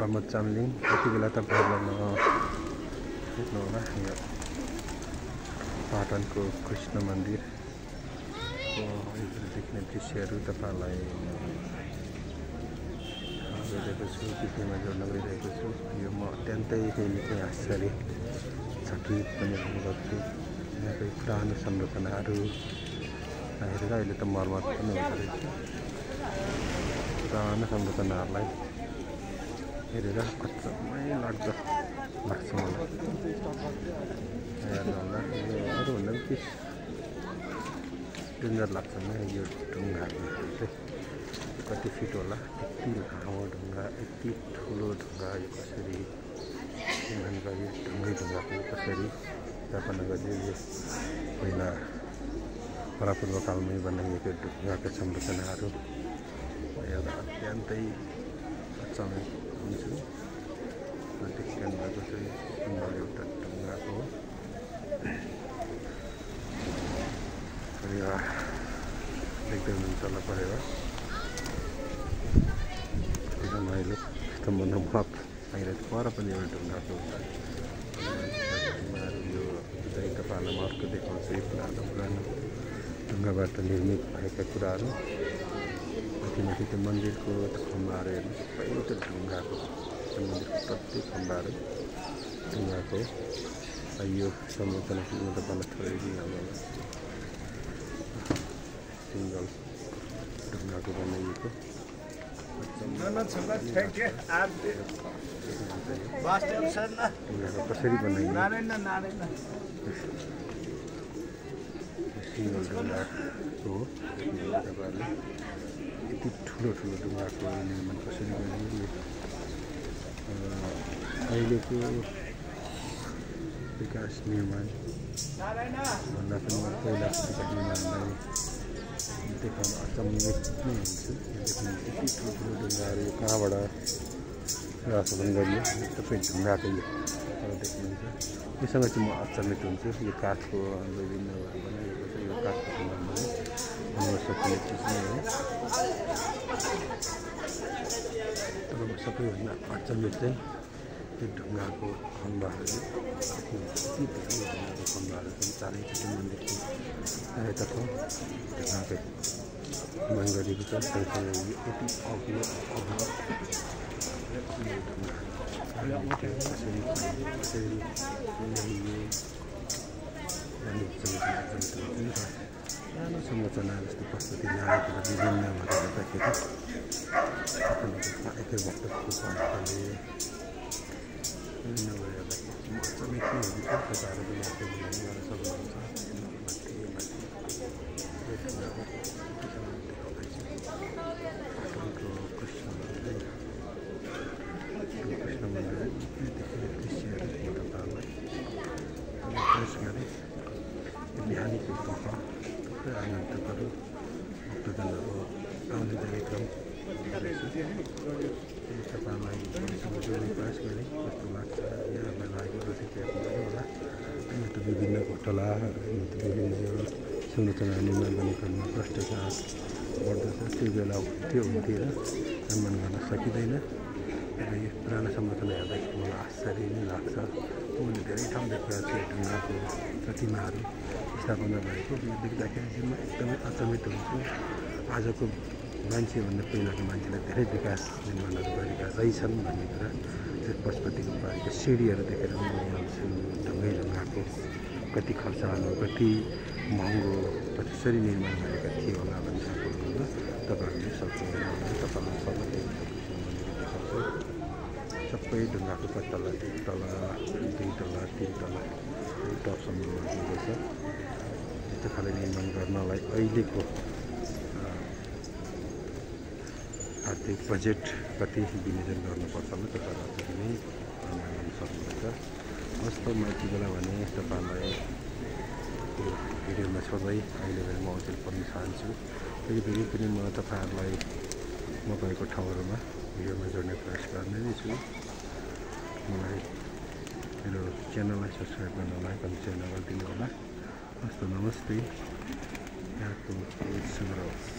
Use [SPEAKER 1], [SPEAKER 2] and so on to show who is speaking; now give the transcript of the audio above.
[SPEAKER 1] प्रमोद चामलिङ यति बेला तपाईँहरूलाई देख्नु होला यो पाटनको कृष्ण मन्दिरको देख्ने दृश्यहरू तपाईँहरूलाई गइरहेको छु भिडियोमा जोड्न गइरहेको छु। यो म अत्यन्तै निकै आश्चर्यचकित पनि हुने गर्छु। यहाँको पुरानो संरचनाहरू हेरेर अहिले त मर्मत पनि हुँदो रहेछ। पुरानो संरचनाहरूलाई हेरेर अचम्मै लाग्छ मलाई हेर्दा यो अरूभन्दा पनि डेन्जर लाग्छ मलाई यो ढुङ्गाहरू चाहिँ कति फिट होला, यति लामो ढुङ्गा, यति ठुलो ढुङ्गा यो कसरी निर्माण गरी ढुङ्गाको कसरी स्थापना गरी यो पहिला परापूर्वकालमै बनाइएको ढुङ्गाका संरचनाहरू एउटा अत्यन्तै अचम्मित हुन्छु। देखिरहनु भएको छ यो सुन्दर एउटा ढुङ्गाको परिवार देख्दै हुनुहुन्छ होला परिवार रमाइलो यस्तो मनोभाव आइरहेको पर पनि एउटा ढुङ्गाको यो चाहिँ तपाईँहरूलाई म अर्को देखाउँछु। यो पुरानो ढुङ्गाबाट निर्मित भएका कुराहरू माथि त्यो मन्दिरको खम्बाहरू हेर्नु सबै त्यो ढुङ्गाको मन्दिरको प्रत्येक खम्बाहरू ढुङ्गाको यो संरचना म तपाईँलाई थोरै दिइहाल्नु होला। सिङ्गल ढुङ्गाको बनाइएको कसरी बनाइयो सिङ्गल ढुङ्गाको हो तपाईँहरूले यति ठुलो ढुङ्गाको निर्माण कसरी गरियो। अहिलेको विकास निर्माण भन्दा पनि पहिला विकास निर्माणलाई देखाउन अचम्मित नै हुन्छु। यति ठुलो ढुङ्गाहरू कहाँबाट व्यवस्थापन गरियो सबै ढुङ्गाकै देख्नुहुन्छ। योसँग चाहिँ म अचम्मित हुन्छु। यो काठको विभिन्न बनाइएको छ। यो काठको सन्दर्भमा हुन सक्ने चिज नै हो। तर सबैभन्दा अचम्मित चाहिँ यो ढुङ्गाको खम्बाहरू यति धेरै ढुङ्गाको खम्बाहरू पनि चारैपट्टि मन्दिरको चारैतर्फ ढुङ्गाकै निर्माण गरिएको छ। सँगसँगै यति अग्लो सानो संरचना जस्तो प्रस्तुति ल्याएको विभिन्न भनेर हेर्दाखेरि एकै भक्तले नभएर अचम्मित नै हुन्छ। तपाईँहरू पनि आफै बुझाउनु गर्न सक्नुहुन्छ। पाटनको कृष्ण मन्दिर देखेर दृश्यहरू तपाईँहरूलाई विशेष गरी बिहानीको पख थुप्रै आगन्तुकहरू भक्तजनहरू आउने कार्यक्रम तपाईँहरूलाई जोड्ने प्रयास गरेँ। कस्तो लाग्छ यहाँहरूलाई लागेको प्रतिक्रिया पनि होला। यो त विभिन्न घोटाला विभिन्न यो संरचना निर्माण गर्ने क्रममा भ्रष्टाचार बढ्दछ। त्यो बेला हुन्थ्यो र निर्माण गर्न सकिँदैन। र यो पुरानो संरचना हेर्दाखेरि मलाई आश्चर्य नै लाग्छ। मैले धेरै ठाउँ देखेको छु ढुङ्गाको प्रतिमाहरू स्थापना भएको। यो देख्दाखेरि चाहिँ म एकदमै अचम्मित हुन्छु। आजको मान्छेभन्दा पहिलाको मान्छेलाई धेरै विकास निर्माणहरू गरेका रहेछन् भन्ने कुरा त्यो पशुपतिको बारेको सिँढीहरू देखेर म यहाँ ढुङ्गाको कति खर्चालु कति महँगो कसरी निर्माण गरेका थिए होला भन्ने कुरो तपाईँहरूले सक्नुहुन्छ। तपाईँलाई सबैले देखाउँछु। सबै ढुङ्गाको तला 1 तला 2 तला 3 तला टपसम्म दिएको छ। यस्तो खाले निर्माण गर्नलाई अहिलेको आर्थिक बजेट कति विनियोजन गर्नुपर्छ होला तपाईँहरू नै अनुमान गर्न सक्नुहुन्छ। वास्तवमा यति बेला भने तपाईँहरूलाई यो भिडियोमा छोड्दै अहिले भने म अझै पढ्न चाहन्छु। फेरि पनि म तपाईँहरूलाई म गएको ठाउँहरूमा भिडियोमा जोड्ने प्रयास गर्ने नै छु। मलाई मेरो च्यानललाई सब्सक्राइब गर्न लाइक अनि सेयर नगरिदिनु होला। हस्त नमस्ते। यहाँको शुभ रहोस्।